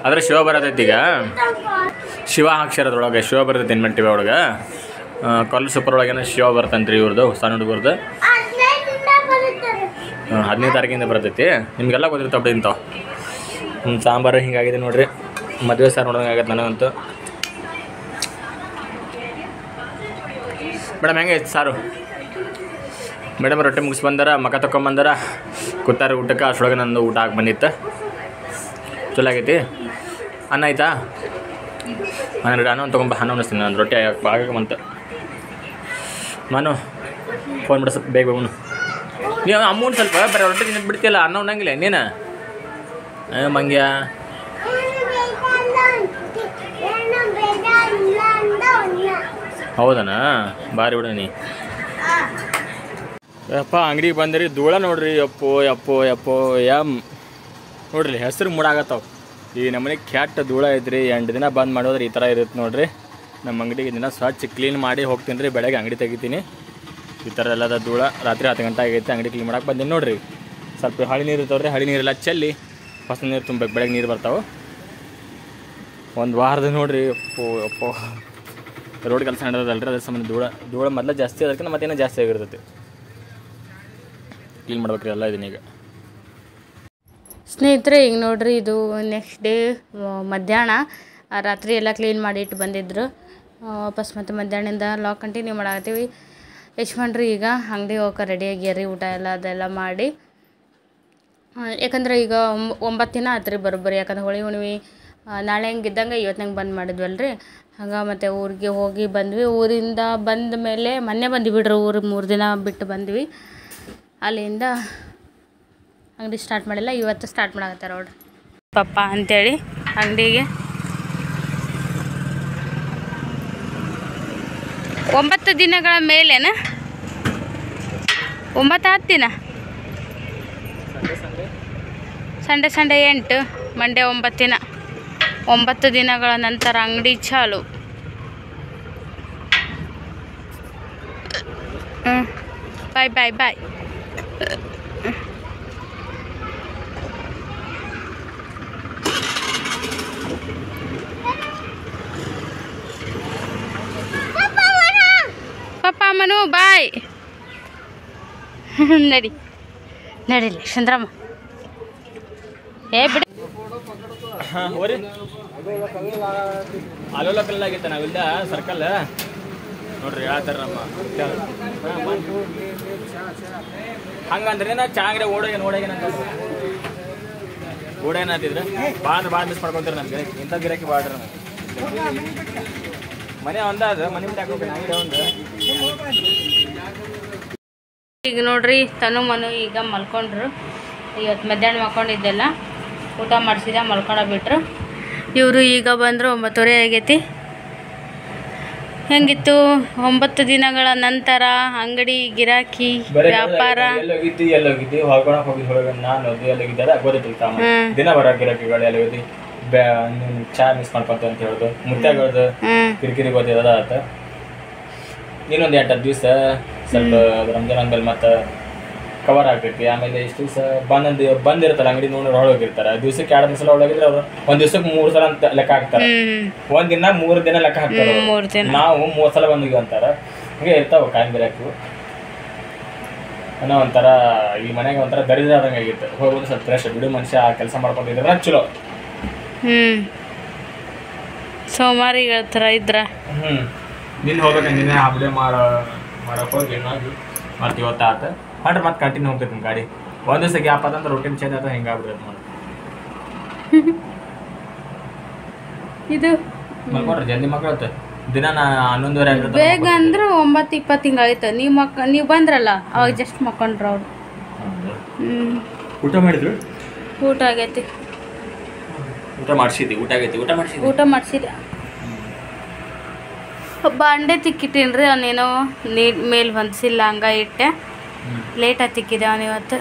ಆದರೆ ಶಿವ ಬರತೈತಿ ಈಗ ಶಿವ ಅಕ್ಷರದೊಳಗೆ ಶಿವ ಬರ್ತೈತಿ ಎನ್ಮೆಂಟಿವೆ ಒಳಗೆ ಕಾಲೇಜ್ ಸೂಪರ್ ಒಳಗೇನೋ ಶಿವ ಬರ್ತಂತ ರೀ ಇವ್ರದ್ದು ಸಣ್ಣ ಹುಡುಗರ್ದು 15 ತಾರೀಕಿಂದ ಬರ್ತೈತಿ ನಿಮಗೆಲ್ಲ ಗೊತ್ತಿರ್ತಾವೆ ಬಿಡಿ ಇಂಥವು ಸಾಂಬಾರು ಹಿಂಗಾಗಿದೆ ನೋಡಿರಿ ಮದುವೆ ಸಾರು ನೋಡೋಂಗೆ ಆಗತ್ತೆ ನನಗಂತೂ ಮೇಡಮ್ ಹೆಂಗೆ ಐತೆ ಸಾರು ಮೇಡಮ್ ರೊಟ್ಟಿ ಮುಗಿಸಿ ಬಂದಾರ ಮಕ ತೊಗೊಂಬಂದಾರ ಕೂತಾರ ಊಟಕ್ಕೆ ಅಷ್ಟೊಳಗೆ ನಂದು ಊಟ ಹಾಕಿ ಬಂದಿತ್ತು ಚಲೋ ಆಗೈತಿ ಅನ್ನ ಆಯ್ತಾ ಅನ್ನ ತೊಗೊಂಬ ಅನ್ನ ಉಣಿಸ್ತೀನಿ ನಾನು ರೊಟ್ಟಿ ಆಗಕ್ಕೆ ನಾನು ಫೋನ್ ಬಿಡ ಸ್ವಲ್ಪ ಬೇಗ ಉಣ್ಣು ನೀವು ಅಮೌಂಟ್ ಸ್ವಲ್ಪ ಬರೀ ರೊಟ್ಟಿ ತಿನ್ನೋದು ಬಿಡ್ತೀಯಲ್ಲ ಅನ್ನ ಉಣ್ಣಂಗಿಲ್ಲ ನೀನು ಮಂಗ್ಯ ಹೌದನಾ ಬಾರಿ ಬಿಡ ನೀ ಯಪ್ಪ ಅಂಗಡಿಗೆ ಬಂದ್ರಿ ಧೂಳ ನೋಡ್ರಿ ಯಪ್ಪೋ ನೋಡ್ರಿ ಹೆಸರು ಮೂಡಾಗತ್ತವ ಈ ನಮ್ಮನೆಗೆ ಕ್ಯಾಟ್ ಧೂಳ ಐತ್ರಿ 2 ದಿನ ಬಂದ್ ಮಾಡೋದ್ರೆ ಈ ಥರ ಇರುತ್ತೆ ನೋಡ್ರಿ ನಮ್ಮ ಅಂಗಡಿಗೆ ದಿನ ಸ್ವಚ್ಛ ಕ್ಲೀನ್ ಮಾಡಿ ಹೋಗ್ತೀನಿ ರೀ ಬೆಳಗ್ಗೆ ಅಂಗಡಿ ತೆಗಿತೀನಿ ಈ ಥರ ಎಲ್ಲದ ಧೂಳ ರಾತ್ರಿ 10 ಗಂಟೆ ಆಗೈತೆ ಅಂಗಡಿ ಕ್ಲೀನ್ ಮಾಡಕ್ಕೆ ಬಂದೀನಿ ನೋಡ್ರಿ ಸ್ವಲ್ಪ ಹಳಿ ನೀರು ಇರ್ತಾವ್ರಿ ಹಳಿ ನೀರೆಲ್ಲ ಚೆಲ್ಲಿ ಹೊಸ ನೀರು ತುಂಬಬೇಕು ಬೆಳಗ್ಗೆ ನೀರು ಬರ್ತಾವೆ ಒಂದು ವಾರದ ನೋಡ್ರಿ ಅಪ್ಪೋ ರೋಡ್ ಕೆಲಸ ನಡೆದಲ್ರಿ ಅದ್ರ ಸಂಬಂಧ ಧೂಳ ಮೊದಲು ಜಾಸ್ತಿ ಅದಕ್ಕೆ ಮತ್ತೇನೋ ಜಾಸ್ತಿ ಆಗಿರ್ತೈತಿ ಕ್ಲೀನ್ ಮಾಡ್ಬೇಕ್ರಿ ಎಲ್ಲ ಇದೀನಿ ಈಗ ಸ್ನೇಹಿತರೆ ಈಗ ನೋಡ್ರಿ ಇದು ನೆಕ್ಸ್ಟ್ ಡೇ ಮಧ್ಯಾಹ್ನ ರಾತ್ರಿ ಎಲ್ಲ ಕ್ಲೀನ್ ಮಾಡಿ ಇಟ್ಟು ಬಂದಿದ್ರು ವಾಪಸ್ ಮತ್ತೆ ಮಧ್ಯಾಹ್ನದಿಂದ ಲಾಗ್ ಕಂಟಿನ್ಯೂ ಮಾಡಾಕತ್ತೀವಿ ಯಶ್ಮನ್ರಿ ಈಗ ಅಂಗಡಿ ಹೋಗಕ್ಕೆ ರೆಡಿಯಾಗ್ಯಾರಿ ಊಟ ಎಲ್ಲ ಅದೆಲ್ಲ ಮಾಡಿ ಯಾಕಂದ್ರೆ ಈಗ 9 ದಿನ ಆತ್ರಿ ಬರೋಬ್ಬರಿ ಯಾಕಂದ್ರೆ ಹೋಳಿ ಹುಣ್ಣಿಮೆ ನಾಳೆ ಹೆಂಗಿದ್ದಂಗೆ ಇವತ್ತಿನಂಗೆ ಬಂದ್ ಮಾಡಿದ್ವಲ್ರಿ. ಹಂಗೆ ಮತ್ತು ಊರಿಗೆ ಹೋಗಿ ಬಂದ್ವಿ. ಊರಿಂದ ಬಂದ ಮೇಲೆ ಮೊನ್ನೆ ಬಂದ್ವಿ ಬಿಡ್ರಿ, ಊರು 3 ದಿನ ಬಿಟ್ಟು ಬಂದ್ವಿ. ಅಲ್ಲಿಂದ ಅಂಗಡಿ ಸ್ಟಾರ್ಟ್ ಮಾಡಿಲ್ಲ, ಇವತ್ತು ಸ್ಟಾರ್ಟ್ ಮಾಡಾಕತ್ತಾರ ನೋಡ್ರಿ ಪಪ್ಪ ಅಂತೇಳಿ ಅಂಗಡಿಗೆ. 9 ದಿನಗಳ ಮೇಲೇನ 9-10 ದಿನ, ಸಂಡೇ 8, ಮಂಡೇ 9 ದಿನ. 9 ದಿನಗಳ ನಂತರ ಅಂಗಡಿ ಚಾಲು. ಬಾಯ್ ಬಾಯ್ ಬಾಯ್. ಪಪ್ಪ ಮನು ಬಾಯ್. ನಡಿ ನಡಿಲಿ ಚಂದ್ರಮ್ಮ. ಬಿಡಿ ಅಲ್ಲೋಲ ಕಲ್ಲಾಗಿತ್ತ ನಾವಿಲ್ಲ ಸರ್ಕಲ್ ನೋಡ್ರಿ ಹೇಳ್ತಾರ ನಮ್ಮ ಹಂಗಂದ್ರೆ ನಾ ಚಾ ಅಂಗಡಿ ಓಡೋಗೇನಂತ ಓಡೇನಂತಿದ್ರೆ ಭಾಳ ಮಿಸ್ ಮಾಡ್ಕೊಂತಾರೆ ನಮ್ಗೆ. ಇಂಥ ಗಿರಾಕಿ ಬಾಡ್ರಿ ನಮಗೆ. ಮನೆ ಒಂದಾದ ಮನೆ ಬಿಟ್ಟು ಹಾಕೋಬೇಕು ಅಂಗಡಿ ಒಂದು. ಈಗ ನೋಡ್ರಿ ತನು ಮನು ಈಗ ಮಲ್ಕೊಂಡ್ರು. ಇವತ್ತು ಮಧ್ಯಾಹ್ನ ಮಲ್ಕೊಂಡಿದ್ದೆಲ್ಲ, ಊಟ ಮಾಡಿಸಿದ ಮಲ್ಕೊಂಡೋಗ್ಬಿಟ್ರು. ಇವರು ಈಗ ಬಂದರು. 9:30 ಆಗೈತಿ. ಹೆಂಗಿತ್ತು 9 ದಿನಗಳ ನಂತರ ಅಂಗಡಿ ಗಿರಾಕಿ ವ್ಯಾಪಾರ? ಎಲ್ಲೋಗಿದ್ದಿ ಹೊರಗಡೆ ಹೋಗಿ ನಾನು ಎಲ್ಲೋಗಿದ್ದೆ ಗೊತ್ತಿತ್ತು. ದಿನ ಬರೋ ಗಿರಾಕಿಗಳು ಎಲ್ಲೋಗಿದ್ದಿ ಚಾ ಮಿಸ್ ಮಾಡ್ಕೊಂತ ಅಂತ ಹೇಳುದು, ಮುತ್ಯಾಗಳದು ಕಿರಿಕಿರಿ ಗೊತ್ತಿರೋದ ಆತ. ಇನ್ನೊಂದು 8-10 ದಿವಸ ಸ್ವಲ್ಪ ರಂಜಾನ್ ಅಂಗಲ್ಲಿ ಮತ್ತೆ ಕವರ್ ಆಗ್ತೈತಿ. ಆಮೇಲೆ ಇಷ್ಟು ದಿವಸ ಬಂದಿರ್ತಾರ ಅಂಗಡಿ ನೋಡಿ ಹೊಳಗಿರ್ತಾರ. ದಿವ್ಸಕ್ಕೆ 2 ಸಲ ಹೊಳಗಿದ್ರೆ ಅವ್ರು ಒಂದ್ ದಿವ್ಸಕ್ಕೆ 3 ಸಲ ಅಂತ ಲೆಕ್ಕ ಹಾಕ್ತಾರ. ಒಂದ್ ದಿನ 3 ದಿನ ಲೆಕ್ಕ ಹಾಕ್ತಾರ. ನಾವು 3 ಸಲ ಬಂದಿವಿ ಅಂತಾರ. ಹಂಗೆ ಇರ್ತಾವ ಕಾಯಿನ್ ಗಿರಾಕಿ. ಅನ್ನೋ ಒಂಥರ ಈ ಮನೆಗೆ ಒಂಥರ ದರಿದ್ರ ಆದಂಗೆ ಆಗಿತ್ತು. ಹೋಗೋದು ಸ್ವಲ್ಪ ಫ್ರೆಶ್ ಬಿಡು ಮನುಷ್ಯ ಕೆಲಸ ಮಾಡ್ಕೊಂಡಿದ್ರೆ ಚಲೋ. ಸೋಮವಾರಿಗೆ ಥರ ಇದ್ರ ನಿನ್ನ ಹೋಗ್ಬೇಕು. ನಿನ್ನೆ ಹಬ್ಬಡೆ ಮಾಡಕ್ಕೆ ಹೋಗಿ ಮತ್ತೆ ಇವತ್ತು ಆತ ಮಾಡ್ರೆ ಮತ್ತೆ ಕಂಟಿನ್ಯೂ ಹೋಗ್ತೈತಿ ಗಾಡಿ. ಒಂದು ದಿವಸ ಗ್ಯಾಪ್ ಆತಂದ್ರೆ ರೊಟೀನ್ ಚೇಂಜ್ ಆತ. ಹಿಂಗಾಗ್ಬಿಡ್ತೈತೆ ಮಾಡಿ ಇದು ಮಲ್ಕೊಂಡ್ರೆ ಜಲ್ದಿ ಮಕ್ಕಳತ್ತೆ. ದಿನ 11:30 ಆಗಿರುತ್ತೆ. ಬೇಗ ಅಂದ್ರೆ 9:20 ಹಿಂಗಾಯ್ತು. ನೀವು ಬಂದ್ರಲ್ಲ ಅವಾಗ ಜಸ್ಟ್ ಮಕ್ಕೊಂಡ್ರು ಅವ್ರು. ಊಟ ಮಾಡಿದ್ರು? ಊಟ ಆಗೈತಿ. ಊಟ ಮಾಡಿಸಿದ್ದೆ. ಊಟ ಮಾಡಿಸಿದೆ. ಬಾಂಡೆ ತಿಕ್ಕಿಟ್ಟೀನ್ರಿ. ಅವನೇನೋ ಮೇಲೆ ಹೊಂದಿಸಿಲ್ಲ, ಹಂಗ ಇಟ್ಟೆ. ಲೇಟಾಗಿ ತಿಕ್ಕಿದೆ ಅವನಿವತ್ತು.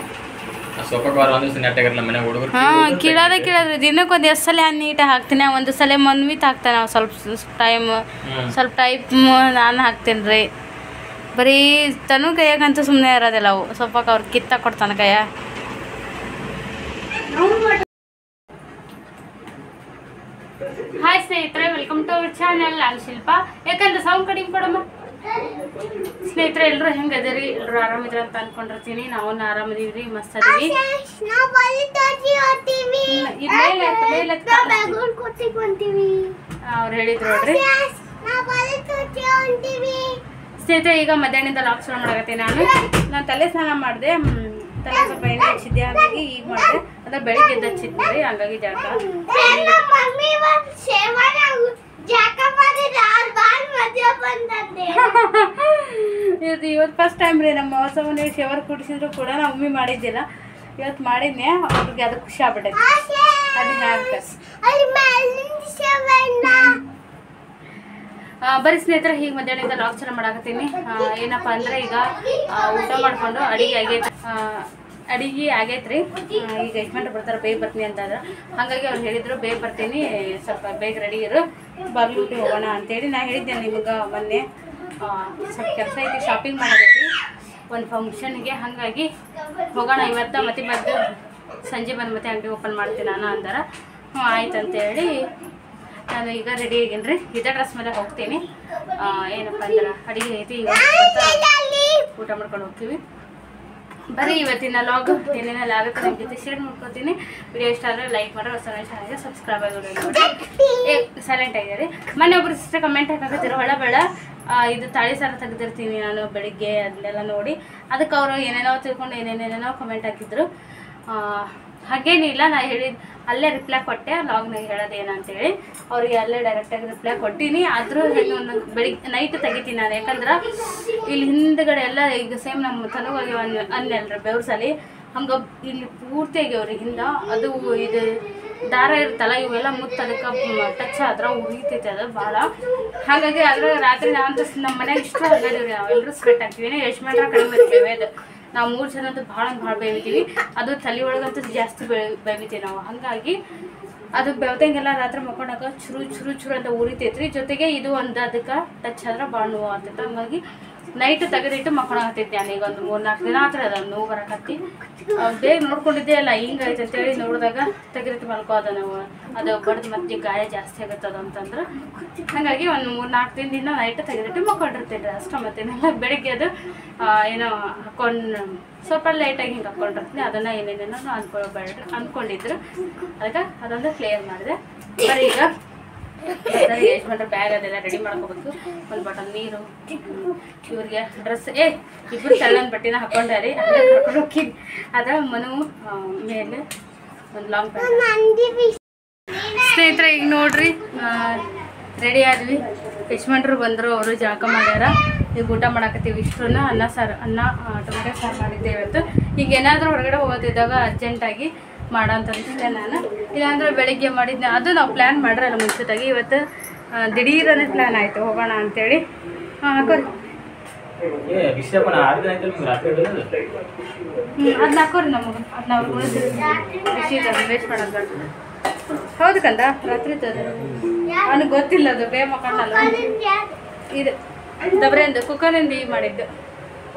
ಕೀಳಾದ್ರೆ ದಿನಕ್ಕೊಂದು ಎಷ್ಟು ಸಲ ನೀಟಾಗಿ ಹಾಕ್ತೀನಿ. ಒಂದು ಸಲ ಮನ್ವಿತ್ ಹಾಕ್ತಾನೆ. ಸ್ವಲ್ಪ ಟೈಪ್ ನಾನು ಹಾಕ್ತೇನೆ ರೀ. ಬರೀ ತನು ಕೈಯಾಗಂತೂ ಸುಮ್ಮನೆ ಇರೋದಿಲ್ಲ ಅವು. ಸ್ವಲ್ಪ ಅವ್ರು ಕಿತ್ತ ಕೊಡ್ತಾನೆ ಕೈಯ. ಹಾಯ್ ಸ್ನೇಹಿತರೆ, ವೆಲ್ಕಮ್ ಟು ಅವರ್ ಚಾನಲ್. ನಾನು ಶಿಲ್ಪ. ಯಾಕಂದ್ರೆ ಸೌಂಡ್ ಕಡಿಮೆ ಕೊಡಮ್ಮ. ಸ್ನೇಹಿತರೆ, ಎಲ್ಲರೂ ಹೆಂಗದಿರಿ? ಎಲ್ಲರೂ ಆರಾಮಿದ್ರ ಅಂತ ಅನ್ಕೊಂಡಿರ್ತೀನಿ. ನಾವು ಆರಾಮದೀವ್ರಿ, ಮಸ್ತ್ ಅದೀವಿ. ಅವ್ರು ಹೇಳಿದ್ರು ನೋಡ್ರಿ. ಸ್ನೇಹಿತರೆ, ಈಗ ಮಧ್ಯಾಹ್ನದಿಂದ ಲಾಕ್ ಶುರು ಮಾಡಕತ್ತೀನಿ. ನಾನು ತಲೆ ಸ್ನಾನ ಮಾಡಿದೆ. ತಲೆ ಸ್ವಲ್ಪ ಎಣ್ಣೆ ಹಚ್ಚಿದ್ದೆ, ಹಾಗಾಗಿ ಈಗ ಮಾಡಿದೆ. ಅಂದ್ರೆ ಬೆಳಿಗ್ಗೆ ಎದ್ದು ಹಚ್ಚಿದ್ರಿ, ಹಂಗಾಗಿ ಜಾಕ ಇವತ್ತು ಫಸ್ಟ್ ಟೈಮ್ ರೀ. ನಮ್ಮ ಹೊಸ ಮನೆಗೆ ಶವರ್ ಕುಡಿಸಿದ್ರು ಕೂಡ ನಾವು ಮಮ್ಮಿ ಮಾಡಿದ್ದಿಲ್ಲ. ಇವತ್ತು ಮಾಡಿದ್ನೆ. ಅವ್ರಿಗೆ ಅದು ಖುಷಿ ಆಗ್ಬಿಟ್ಟೈತಿ. ಬರೀ ಸ್ನೇಹಿತರೆ, ಹೀಗೆ ಮಧ್ಯಾಹ್ನದಿಂದ ಲಾಕ್ ಚಾಲು ಮಾಡಾಕತ್ತೀನಿ. ಏನಪ್ಪ ಅಂದ್ರೆ ಈಗ ಊಟ ಮಾಡ್ಕೊಂಡು ಅಡಿಗೆ ಆಗೈತ್ರಿ. ಈಗ ಯಜಮಾನ್ರು ಬರ್ತಾರೆ, ಬೇಗ ಬರ್ತೀನಿ ಅಂತಂದ್ರೆ. ಹಾಗಾಗಿ ಅವ್ರು ಹೇಳಿದ್ರು ಬೇಗ ಬರ್ತೀನಿ, ಸ್ವಲ್ಪ ಬೇಗ ರೆಡಿ ಇರು, ಬಾಗಿಲುಟ್ಟಿ ಹೋಗೋಣ ಅಂತೇಳಿ. ನಾ ಹೇಳಿದ್ದೆ ನಿಮ್ಗೆ ಮೊನ್ನೆ ಸ್ವಲ್ಪ ಕೆಲಸ ಐತಿ, ಶಾಪಿಂಗ್ ಮಾಡೋದೈತಿ ಒಂದು ಫಂಕ್ಷನ್ಗೆ. ಹಾಗಾಗಿ ಹೋಗೋಣ ಇವತ್ತು. ಮತ್ತೆ ಸಂಜೆ ಬಂದು ಮತ್ತೆ ಅಂಗಡಿ ಓಪನ್ ಮಾಡ್ತೀನಿ ನಾನು ಅಂದಾರ. ಆಯ್ತು ಅಂತೇಳಿ ನಾನು ಈಗ ರೆಡಿ ಆಗೀನಿ ರೀ. ಇದೇ ಡ್ರೆಸ್ ಮೇಲೆ ಹೋಗ್ತೀನಿ. ಏನಪ್ಪ ಅಂದ್ರೆ ಅಡುಗೆ ಐತಿ, ಇವತ್ತು ಊಟ ಮಾಡ್ಕೊಂಡು ಹೋಗ್ತೀವಿ. ಬರೀ ಇವತ್ತಿನ ಲಾಗ್ ಏನೇನೆಲ್ಲ ಆಗುತ್ತೆ ನಿಮ್ಮ ಜೊತೆ ಶೇರ್ ಮಾಡ್ಕೊತೀನಿ. ವಿಡಿಯೋ ಇಷ್ಟ ಆದರೆ ಲೈಕ್ ಮಾಡ್ರೆ, ಹೊಸ ಚಾನಲ್ಗೆ ಸಬ್ಸ್ಕ್ರೈಬ್ ಆಗೋದು ನೋಡಿ. ಸೈಲೆಂಟ್ ಆಗಿದ್ದಾರೆ. ಮೊನ್ನೆ ಒಬ್ಬರು ಸಿಸ್ಟರ್ ಕಮೆಂಟ್ ಹಾಕಿದ್ರು, ಹೊಳಬೆಳ ಇದು ತಾಳಿ ಸಾರ ತೆಗೆದಿರ್ತೀನಿ ನಾನು ಬೆಳಿಗ್ಗೆ, ಅದನ್ನೆಲ್ಲ ನೋಡಿ ಅದಕ್ಕೆ ಅವರು ಏನೇನೋ ತಿಳ್ಕೊಂಡು ಏನೇನೇನೋ ಕಮೆಂಟ್ ಹಾಕಿದ್ರು. ಹಾಗೇನಿಲ್ಲ, ನಾ ಹೇಳಿದ ಅಲ್ಲೇ ರಿಪ್ಲೈ ಕೊಟ್ಟೆ ಲಾಗ್ನಾಗ ಹೇಳೋದೇನಂತೇಳಿ ಅವ್ರಿಗೆ ಅಲ್ಲೇ ಡೈರೆಕ್ಟಾಗಿ ರಿಪ್ಲೈ ಕೊಟ್ಟೀನಿ. ಆದರೂ ಬೆಳಿಗ್ಗೆ ನೈಟ್ ತೆಗಿತೀನಿ ನಾನು, ಯಾಕಂದ್ರೆ ಇಲ್ಲಿ ಹಿಂದ್ಗಡೆ ಎಲ್ಲ ಈಗ ಸೇಮ್ ನಮ್ಮ ತನವಾಗಿ ಅನ್ನೆಲ್ರಿ ಬೆವ್ರಸಲಿ ಹಂಗೆ ಇಲ್ಲಿ ಪೂರ್ತಿ ಆಗ್ಯಾವ್ರಿ ಹಿಂದೆ. ಅದು ಇದು ದಾರ ಇರ್ತಲ್ಲ ಇವೆಲ್ಲ ಮುತ್ತು ಅದಕ್ಕೆ ಟಚ್ ಆದ್ರೆ ಉರಿತೈತೆ ಅದು ಭಾಳ. ಹಾಗಾಗಿ ಅದ್ರ ರಾತ್ರಿ ನಾವಂತೂ ನಮ್ಮ ಮನೆಯಾಗ ಇಷ್ಟು ಹಂಗದೀವಿ, ನಾವೆಲ್ಲರೂ ಸ್ವೆಟ್ ಆಗ್ತೀವಿ. ಯಜಮಾನ್ರ ಕಡಿಮೆ ಇರ್ತೇವೆ. ಅದು ನಾವು 3 ಜನ ಅಂತೂ ಭಾಳ ಬೇಯ್ತೀವಿ. ಅದು ತಲೆ ಒಳಗಂತೂ ಜಾಸ್ತಿ ಬೇಯ್ತೀವಿ ನಾವು. ಹಾಗಾಗಿ ಅದು ಬೆವ್ದಂಗೆಲ್ಲ ರಾತ್ರಿ ಮಕ್ಕೊಂಡಾಗ ಚುರು ಅಂತ ಉರಿತೈತ್ರಿ. ಜೊತೆಗೆ ಇದು ಒಂದು ಅದಕ್ಕೆ ಟಚ್ ಆದ್ರೆ ಭಾಳ ನೋವು ಆಗ್ತೈತೆ. ಹಂಗಾಗಿ ನೈಟ್ ತೆಗೆದಿಟ್ಟು ಮಕ್ಕೊಳಕತ್ತೈತಿ. ನಾನೀಗ ಒಂದು 3-4 ದಿನ ಆತ್ರಿ ಅದು ನೋವು ಬರಕತ್ತಿ. ಬೇಗ ನೋಡ್ಕೊಂಡಿದ್ದೆ ಅಲ್ಲ ಹಿಂಗೈತೆ ಅಂತೇಳಿ ನೋಡಿದಾಗ ತೆಗೆದಿಟ್ಟು ಮಲ್ಕೋದ ನಾವು. ಅದು ಬಡ್ದು ಮತ್ತೆ ಗಾಯ ಜಾಸ್ತಿ ಆಗುತ್ತದ ಅಂತಂದ್ರೆ ಹಾಗಾಗಿ ಒಂದು 3-4 ದಿನದಿಂದ ನೈಟ್ ತೆಗೆದಿಟ್ಟು ಮಕ್ಕೊಂಡಿರ್ತೀನಿ ಅಷ್ಟೇ. ಮತ್ತೇನೆಲ್ಲ ಬೆಳಿಗ್ಗೆ ಅದು ಏನೋ ಹಾಕೊಂಡು ಸ್ವಲ್ಪ ಲೈಟಾಗಿ ಹಿಂಗೆ ಹಾಕ್ಕೊಂಡಿರ್ತೀನಿ. ಅದನ್ನು ಏನೇನೇನೋ ಅಂದ್ಕೊಂಡಿದ್ರು. ಅದಕ್ಕೆ ಅದೊಂದು ಕ್ಲಿಯರ್ ಮಾಡಿದೆ. ಬರೀ ಈಗ ಯಜಮಾನ್ರ ಬ್ಯಾಗ್ ಅದೆಲ್ಲ ರೆಡಿ ಮಾಡ್ಕೋಬೇಕು. ಒಂದು ಬಾಟಲ್ ನೀರು, ಇವ್ರಿಗೆ ಡ್ರೆಸ್ ಇಬ್ಬರು ತೆಳ್ಳನ ಬಟ್ಟೆನ ಹಾಕೊಂಡಾರಿ ಅಲ್ಲೇ ಕರ್ಕೊಂಡು ಹೋಗಿ. ಅದ ಮನು ಮೇಲೆ ಒಂದು ಲಾಂಗ್ ಪ್ಯಾಂಟ್. ಸ್ನೇಹಿತರೆ ಈಗ ನೋಡ್ರಿ ರೆಡಿ ಆದ್ವಿ. ಯಜಮಾನ್ರು ಬಂದರು, ಅವರು ಜಳಕ ಮಾಡ್ಯಾರ. ಈಗ ಊಟ ಮಾಡಾಕತ್ತೀವಿ. ಇಷ್ಟೂ ಅನ್ನ ಟೊಮೆಟೊ ಸಾರು ಮಾಡಿದ್ದೆ ಇವತ್ತು. ಈಗ ಏನಾದರೂ ಹೊರಗಡೆ ಹೋಗೋದಿದ್ದಾಗ ಅರ್ಜೆಂಟಾಗಿ ಮಾಡೋಂತಂದಿದ್ದೆ ನಾನು. ಇಲ್ಲಾಂದ್ರೆ ಬೆಳಿಗ್ಗೆ ಮಾಡಿದ್ದೆ. ಅದು ನಾವು ಪ್ಲ್ಯಾನ್ ಮಾಡ್ರಲ್ಲ ಮುಂಚಿತಾಗಿ. ಇವತ್ತು ದಿಢೀರನೇ ಪ್ಲ್ಯಾನ್ ಆಯಿತು ಹೋಗೋಣ ಅಂತೇಳಿ. ಹಾಕೋರಿ ಅದನ್ನ ಹಾಕೋರಿ ನಮಗೆ. ಅದನ್ನ ಅವ್ರು ಉಳಿಸಿರಿ ಬಿಸಿ ವೇಸ್ಟ್ ಮಾಡೋದು. ಹೌದು ಕಂದ ರಾತ್ರಿ ಅವನಿಗೆ ಗೊತ್ತಿಲ್ಲ ಅದು ಬೇ ಮಕ್ಕಳಲ್ಲ. ಇದು ದಬ್ರೆಂದು ಕುಕ್ಕರಿಂದ ಮಾಡಿದ್ದು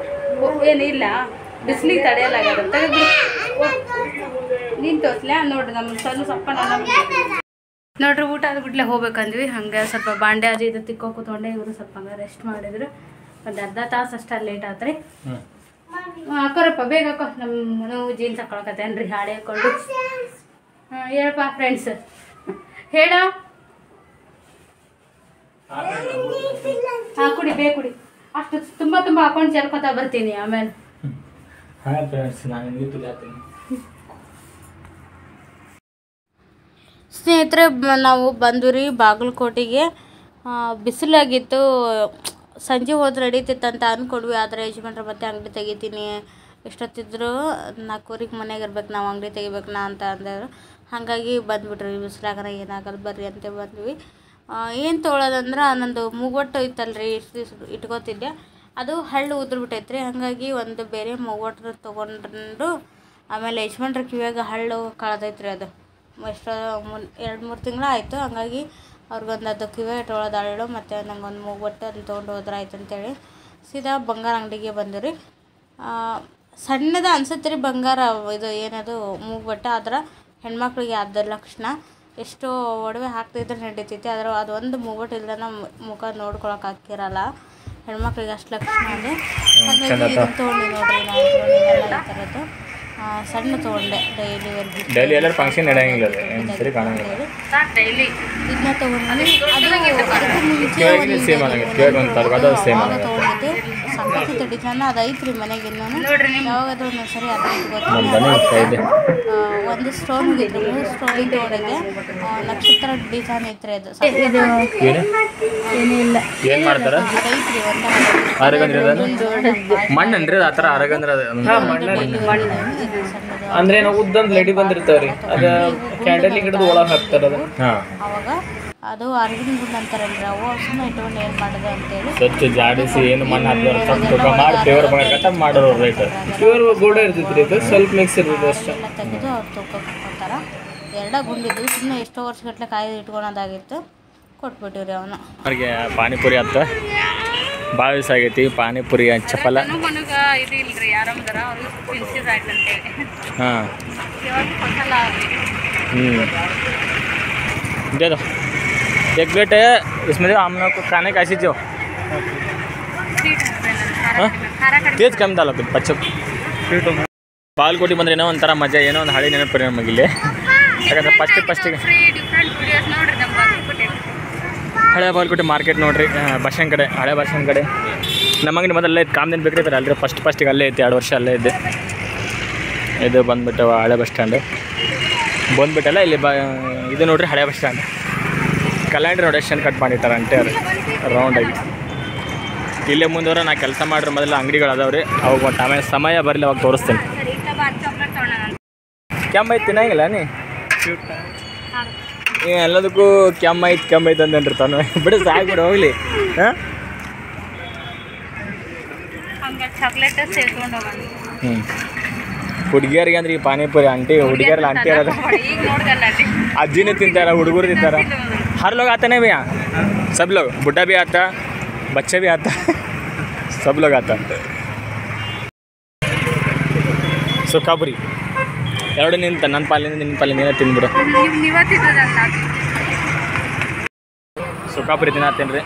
ಏನಿಲ್ಲ, ಬಿಸಿಲಿಗೆ ತಡೆಯಲಾಗದ. ತೆಗೆದು ನೀನು ತೋರಿಸ್ಲ ನೋಡ್ರಿ. ನಮ್ಮ ಸಣ್ಣ ಸಪ್ಪಣ್ಣ ನೋಡ್ರಿ ಊಟ ಆದ್ಬಿಟ್ಲೆ ಹೋಗ್ಬೇಕಂದ್ವಿ. ಹಂಗೆ ಸ್ವಲ್ಪ ಬಾಂಡೆ ಅದು ಇದು ತಿಕ್ಕೋ ಕೂತ್ಕೊಂಡೆ. ಇವರು ಸ್ವಲ್ಪ ಹಂಗೆ ರೆಸ್ಟ್ ಮಾಡಿದ್ರು. ಒಂದು ಅರ್ಧ ತಾಸು ಅಷ್ಟೇ ಲೇಟ್ ಆತ್ರಿ. ಹಾಕೋರಪ್ಪ ಬೇಗ ಹಾಕೋ. ನಮ್ಮ ಮನು ಜೀನ್ಸ್ ಹಾಕೊಳಕತ್ತೇನ್ರಿ ಹಾಳೆ ಹಾಕೊಂಡು. ಹೇಳಪ್ಪ ಫ್ರೆಂಡ್ಸ್ ಹೇಳ. ಕುಡಿ ಬೇಗ ಕುಡಿ. ಅಷ್ಟು ತುಂಬ ಹಾಕೊಂಡು ಸೇರ್ಕೊತಾ ಬರ್ತೀನಿ ಆಮೇಲೆ. ಸ್ನೇಹಿತರೆ ನಾವು ಬಂದ್ವಿ ಬಾಗಲಕೋಟೆಗೆ. ಬಿಸಿಲಾಗಿತ್ತು. ಸಂಜೆ ಹೋದ್ರೆ ನಡೀತಿತ್ತಂತ ಅಂದ್ಕೊಂಡ್ವಿ. ಆದರೆ ಯಜಮಾನ್ರ ಮತ್ತೆ ಅಂಗಡಿ ತೆಗಿತೀನಿ ಎಷ್ಟೊತ್ತಿದ್ರು 4:00 ಮನೆಗೆ ಇರ್ಬೇಕು, ನಾವು ಅಂಗಡಿ ತೆಗಿಬೇಕು ಅಂತ ಅಂದರು. ಹಾಗಾಗಿ ಬಂದುಬಿಟ್ರಿ. ಬಿಸಿಲಾಗರ ಏನಾಗಲ್ಲ ಬರ್ರಿ ಅಂತ ಬಂದ್ವಿ. ಏನು ತೊಗೊಳೋದಂದ್ರೆ ನಂದು ಮೂಗೊಟ್ಟು ಇತ್ತಲ್ರಿ, ಇಟ್ಕೋತಿದ್ದೆ. ಅದು ಹಳ್ಳು ಉದ್ರಬಿಟ್ಟೈತ್ರಿ. ಹಾಗಾಗಿ ಒಂದು ಬೇರೆ ಮೂಗೊಟ್ಟು ತೊಗೊಂಡು ಆಮೇಲೆ ಯಜಮಾನ್ರ ಕಿವಿಯಾಗ ಹಳ್ಳು ಕಳೆದೈತ್ರಿ. ಅದು ಎಷ್ಟೋ 2-3 ತಿಂಗಳು ಆಯಿತು. ಹಾಗಾಗಿ ಅವ್ರಿಗೊಂದು ಅದು ಕಿವಿ ಇಟ್ಕೊಳ್ಳೋದು ಹಳ್ಳು ಮತ್ತು ನಂಗೊಂದು ಮೂಗೊಟ್ಟು ಅದನ್ನ ತೊಗೊಂಡು ಹೋದ್ರೆ ಆಯ್ತು ಅಂತೇಳಿ ಸೀದಾ ಬಂಗಾರ ಅಂಗಡಿಗೆ ಬಂದ್ರಿ. ಸಣ್ಣದ ಅನ್ಸುತ್ತೆ ರೀ ಬಂಗಾರ. ಇದು ಏನದು ಮೂಗೊಟ್ಟು. ಆದ್ರೆ ಹೆಣ್ಮಕ್ಳಿಗೆ ಅದ ಲಕ್ಷಣ. ಎಷ್ಟು ಒಡವೆ ಹಾಕ್ತಿದ್ರೆ ನಡೀತೈತಿ. ಆದ್ರೆ ಅದು ಒಂದು ಮೂಗೊಟ್ಟು ಇಲ್ದನ ಮುಖ ನೋಡ್ಕೊಳಕ್ಕೆ ಹಾಕಿರಲ್ಲ. ಹೆಣ್ಮಕ್ಳಿಗೆ ಅಷ್ಟು ಲಕ್ಷಣ ಅದು. ಹಾಗಾಗಿ ಇದನ್ನು ತೊಗೊಂಡು ನೋಡ್ರಿ ನಾವು ಎಲ್ಲ ಈ ಥರದ್ದು ಸಣ್ಣ ತೊಗೊಂಡೆ. ಡೈಲಿ ಎಲ್ಲರೂ ಫಂಕ್ಷನ್ ನಡೆಯಂಗಿಲ್ಲ ಡೈಲಿ ಇದನ್ನ ತೊಗೊಂಡು ತೊಗೊಂಡಿದ್ದು ಸಂಪತ್ತಿ ತಡಿತಾನ ಅದು ಐತ್ರಿ ಮನೆಗೆ. ಯಾವಾಗಾದ್ರೂ ಒಂದು ಸರಿ ಅದು ಒಂದು ಸ್ಟೋನ್ ಹೋಗಿದ್ರು 3 ಸ್ಟೋನ್ ತೊಗೊಂಡಿದ್ದೆ. ನಕ್ಷತ್ರ ಡಿಸೈನ್ ಐತ್ರಿ ಅದು. ಏನಿಲ್ಲ ಏನು ಮಾಡ್ತಾರೆ ಅದೈತ್ರಿ. ಮಣ್ಣನ್ರಿ ಆ ಥರ ಅಂದ್ರೆ ನಾವು ಉದ್ದಂದು ಲೆಡಿ ಬಂದಿರ್ತಾವ್ರಿ. ಅದ ಕ್ಯಾಂಡಲ್ ಹಿಡಿದು ಒಳಗೆ ಹಾಕ್ತಾರ. ಅವಾಗ ಅದು ಅರ್ಗಿನ ಗುಂಡು ಅಂತಾರಲ್ರಿ. ಅವು ಸುಮ್ಮನೆ ಇಟ್ಕೊಂಡು ಏನು ಮಾಡೋದು ಅಂತೇಳಿ ಸ್ವಚ್ಛ ಜಾಡಿಸಿ ಏನು ಮಣ್ಣು ಹಾಕ್ತಾರೆ ಮಾಡೋರು. ರೈಟ್ ಪ್ಯೂರ್ ಗೋಡ ಇರ್ತೈತ್ರಿ. ಇದು ಸ್ವಲ್ಪ ಮಿಕ್ಸ್ ಇರ್ತದೆ ಅಷ್ಟೇ. ಎಲ್ಲ ತೆಗೆದು ಅವ್ರು ತೊಗೊತಾರೆ. 2 ಗುಂಡಿದ್ದು ಸುಮ್ಮನೆ ಎಷ್ಟೋ ವರ್ಷಗಟ್ಟಲೆ ಕಾಯ್ದು ಇಟ್ಕೊಳೋದಾಗಿತ್ತು. ಕೊಟ್ಬಿಟ್ಟಿವ್ರಿ ಅವನು. ಅವ್ರಿಗೆ ಪಾನಿಪುರಿ ಆತ ಭಾಳ ದಿವಸ ಆಗೈತಿ. ಪಾನಿಪುರಿ ಚಪಲ ಇದು ಇಲ್ರಿ ಆರಾಮದಾರ. ಅವ್ರಿಗೆ ಆಯ್ತು ಅಂತೇಳಿ. ಹಾಂ दे दो 1 प्लेट है। इसमें हम लोग को खाने का ऐसी जो तेज कम डालो बच्चों ಬಾಗಲಕೋಟೆ ಬಂದ್ರೆ ಏನೋ ಒಂಥರ ಮಜಾ, ಏನೋ ಒಂದು ಹಳೆ ನೆನಪು ನಮಗಿಲ್ಲಿ. ಯಾಕಂದ್ರೆ ಫಸ್ಟಿಗೆ ಹಳೆ ಬಾಗಲಕೋಟೆ ಮಾರ್ಕೆಟ್ ನೋಡ್ರಿ. ಬಸ್ ಸ್ಟ್ಯಾಂಡ್ ಕಡೆ, ಹಳೆ ಬಸ್ ಸ್ಟ್ಯಾಂಡ್ ಕಡೆ ನಮ್ಮ ಅಂಗಡಿ ಮೊದಲೇ ಇತ್ತು. ಕಾಮದಿನ ಬೇಕ್ರಿ ಅಲ್ರಿ ಫಸ್ಟಿಗೆ ಅಲ್ಲೇ ಐತಿ. 2 ವರ್ಷ ಅಲ್ಲೇ ಇದ್ದೆ. ಇದು ಬಂದ್ಬಿಟ್ಟು ಹಳೆ ಬಸ್ ಸ್ಟ್ಯಾಂಡ್. ಬಂದ್ಬಿಟ್ಟಲ್ಲ ಇಲ್ಲಿ ಇದು ನೋಡ್ರಿ ಹಳೆ ಬಸ್ ಸ್ಟ್ಯಾಂಡ್. ಕಲ್ಯಾಣಿ ರೋಡ್ ಸ್ಟೇಷನ್ ಕಟ್ ಮಾಡಿಟ್ಟಾರೆ ಅಂಟೇವ್ರಿ ರೌಂಡಾಗಿ. ಇಲ್ಲೇ ಮುಂದವ್ರೆ ನಾ ಕೆಲಸ ಮಾಡ್ರಿ ಮೊದಲ ಅಂಗಡಿಗಳು ಅದಾವ್ರಿ. ಅವಾಗ ಒಂದು ಆಮೇಲೆ ಸಮಯ ಬರಲಿ ಅವಾಗ ತೋರಿಸ್ತೇನೆ. ಕೆಮ್ಮ ಐತಿ ತಿನ್ನಂಗಿಲ್ಲ ನೀ ಎಲ್ಲದಕ್ಕೂ ಕೆಮ್ಮ ಐತಿ ಅಂದೇನ್ರಿ ತಾನು ಬಿಡು ಸಾಕ್ಬಿಡು ಹೋಗ್ಲಿ. ಹಾಂ ಹ್ಞೂ ಹುಡುಗಿಯರಿಗೆ ಅಂದ್ರೆ ಈ ಪಾನಿಪುರಿ ಆಂಟಿ ಹುಡುಗಿಯರಲ್ಲ ಆಂಟಿ ಇರೋದು. ಅಜ್ಜಿನೇ ತಿಂತಾರ, ಹುಡುಗರು ತಿಂತಾರ. हर लोग आते नहीं भैया, सब लोग, बुढ़ा भी आता, बच्चे भी आता, सब लोग आता. ಸುಖಾಪುರಿ ಎರಡು ನಿಂತ ನನ್ನ ಪಾಲಿಂದ ನಿನ್ನ ಪಾಲಿಂದ ನೀನೇ ತಿಂದ್ಬಿಡು. ಸುಖಾಪುರಿ ತಿನ್ನತ್ತೇನು ರೀ.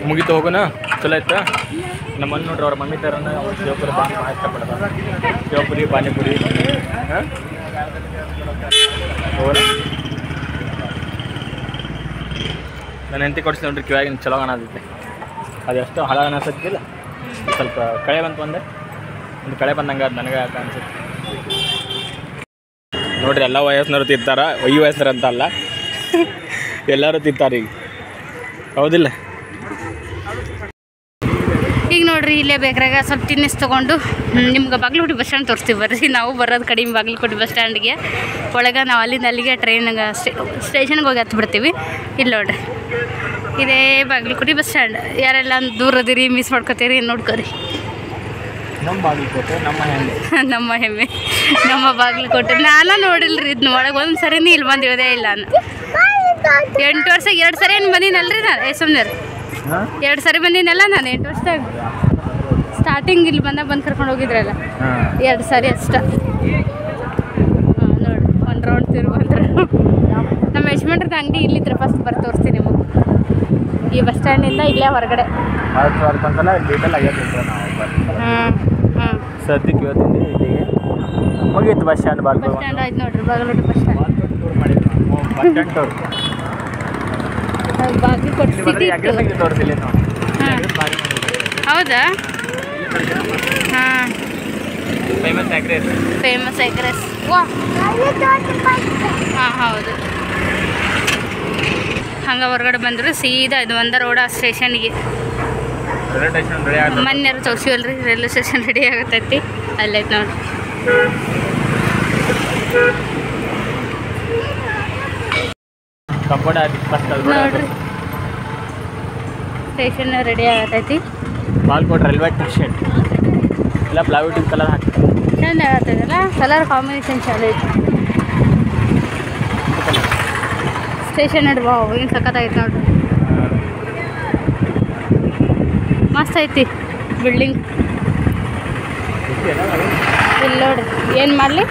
ಮುಗಿತು ಹೋಗೋಣ. ಚಲೋ ಆಯ್ತಾ. ನಮ್ಮ ಮನೆ ನೋಡ್ರಿ ಅವ್ರ ಮಮ್ಮಿ ಥರನ ಶಿವಪುರಿ ಭಾಳ ಇಷ್ಟಪಡ್ತಾರೆ. ಶಿವಪುರಿ ಪಾನಿಪುರಿ. ಹಾಂ ಹೋಗೋಣ. ನಾನು ಹೆಂಡತಿ ಕೊಡಿಸಿ ನೋಡ್ರಿ ಕಿವಾಗಿನ ಚಲೋ ಕಾಣತೈತಿ. ಅದೆಷ್ಟು ಹಳ ಅನಿಸತ್ತಿಲ್ಲ, ಸ್ವಲ್ಪ ಕಳೆ ಬಂತು ಒಂದೇ ಒಂದು ಕಳೆ ಬಂದಂಗೆ ಅದು ನನಗೆ ಯಾಕೆ ಅನ್ಸುತ್ತೆ ನೋಡ್ರಿ. ಎಲ್ಲ ವಯಸ್ಸಿನವ್ರು ತಿಂತಾರ, ಈ ವಯಸ್ಸರು ಅಂತ ಅಲ್ಲ, ಎಲ್ಲರೂ ತಿಂತಾರೆ ಈಗ, ಹೌದಿಲ್ಲ? ಈಗ ನೋಡ್ರಿ ಇಲ್ಲೇ ಬೇಕಾಗ ಸ್ವಲ್ಪ ತಿನ್ನಿಸ್ ತೊಗೊಂಡು ನಿಮ್ಗೆ ಬಾಗಲಕೋಟೆ ಬಸ್ ಸ್ಟ್ಯಾಂಡ್ ತೋರಿಸ್ತೀವಿ ಬರ್ರಿ. ನಾವು ಬರೋದು ಕಡಿಮೆ ಬಾಗಲಕೋಟೆ ಬಸ್ ಸ್ಟ್ಯಾಂಡ್ಗೆ. ಒಳಗೆ ನಾವು ಅಲ್ಲಿಂದ ಅಲ್ಲಿಗೆ ಟ್ರೈನ್ಗೆ ಸ್ಟೇಷನ್ಗೆ ಹೋಗಿ ಹತ್ಬಿಡ್ತೀವಿ. ಇಲ್ಲಿ ನೋಡ್ರಿ ಇದೇ ಬಾಗಲಕೋಟೆ ಬಸ್ ಸ್ಟ್ಯಾಂಡ್. ಯಾರೆಲ್ಲ ದೂರ ಅದಿರಿ ಮಿಸ್ ಮಾಡ್ಕೋತೀರಿ ನೋಡ್ಕೊರಿ. ನಮ್ಮ ಬಾಗಲಕೋಟೆ ನಮ್ಮ ಹೆಮ್ಮೆ ನಮ್ಮ ಬಾಗಲಕೋಟೆ. ನಾನು ನೋಡಿಲ್ರಿ ಇದನ್ನ ಒಳಗೆ ಒಂದು ಸರಿನೇ ಇಲ್ಲಿ ಬಂದಿರೋದೇ ಇಲ್ಲ. ನಾನು 8 ವರ್ಷ 2 ಸರಿ ಏನು ಬಂದಿನಲ್ರಿ ನಾನು. ಸುಮ್ಮನೆ 2 ಸರಿ ಬಂದಿನಲ್ಲ ನಾನು 8 ವರ್ಷದಾಗ. ಸ್ಟಾರ್ಟಿಂಗ್ ಇಲ್ಲಿ ಬಂದು ಕರ್ಕೊಂಡು ಹೋಗಿದ್ರಲ್ಲ 2 ಸರಿ ಅಷ್ಟ. ನೋಡಿ ಒಂದು ರೌಂಡ್ ತಿರುಗಂದ್ರೆ ನಮ್ಮ ಯಜಮಾನ್ರದ ಅಂಗಡಿ ಇಲ್ಲಿದ್ರೆ ಫಸ್ಟ್ ಬರ್ ತೋರಿಸ್ತೀನಿ ನಿಮಗೆ. ಈ ಬಸ್ ಸ್ಟ್ಯಾಂಡಿಂದ ಇಲ್ಲೇ ಹೊರಗಡೆ ಸದ್ಯಕ್ಕೆ ಇವತ್ತಿಂದ ಇಲ್ಲಿಗೆ ಮುಗೀತು ಬಸ್ ಸ್ಟ್ಯಾಂಡ್. ಬಸ್ ಸ್ಟ್ಯಾಂಡ್ ಆಯ್ತು ನೋಡ್ರಿ Bagalkot bus stand. Bagalkot city ತೋರಿಸಿಲ್ಲ. ಹೌದಾ? ಹಾಂ ಫೇಮಸ್ ಎಗ್ ರೈಸ್. ವಾ ಹಾಂ ಹೌದು. ಹಂಗೆ ಹೊರಗಡೆ ಬಂದರು ಸೀದಾ ಇದು ಒಂದ ರೋಡ ಸ್ಟೇಷನ್ಗೆ. ಮೊನ್ನೆರು ತೋರಿಸಿವಲ್ರಿ ರೈಲ್ವೆ ಸ್ಟೇಷನ್ ರೆಡಿ ಆಗತ್ತೈತಿ. ಅಲ್ಲೈತೆ ನೋಡ್ರಿ. ನೋಡ್ರಿ ಸ್ಟೇಷನ್ ರೆಡಿ ಆಗತೈತಿ. ಬಾಗಲಕೋಟೆ ರೈಲ್ವೆ ಸ್ಟೇಷನ್ ಎಲ್ಲ ಪ್ಲೈವುಡ್ ಕಲರ್ ಹಾಕ್ತಾರೆ. ಚಂದ ಆಗತ್ತೈತಲ್ಲ, ಕಲರ್ ಕಾಂಬಿನೇಷನ್ ಚಲೋ ಐತಿ. ಸ್ಟೇಷನ್ ನೋಡ್ರಿ ವಾವ್ ಏನು ಸಖತ್ತಾಗೈತೆ ನೋಡ್ರಿ. ಮಸ್ತ್ ಐತಿ ಬಿಲ್ಡಿಂಗ್. ಇಲ್ಲಿ ನೋಡ್ರಿ ಏನು ಮಾಡಲಿ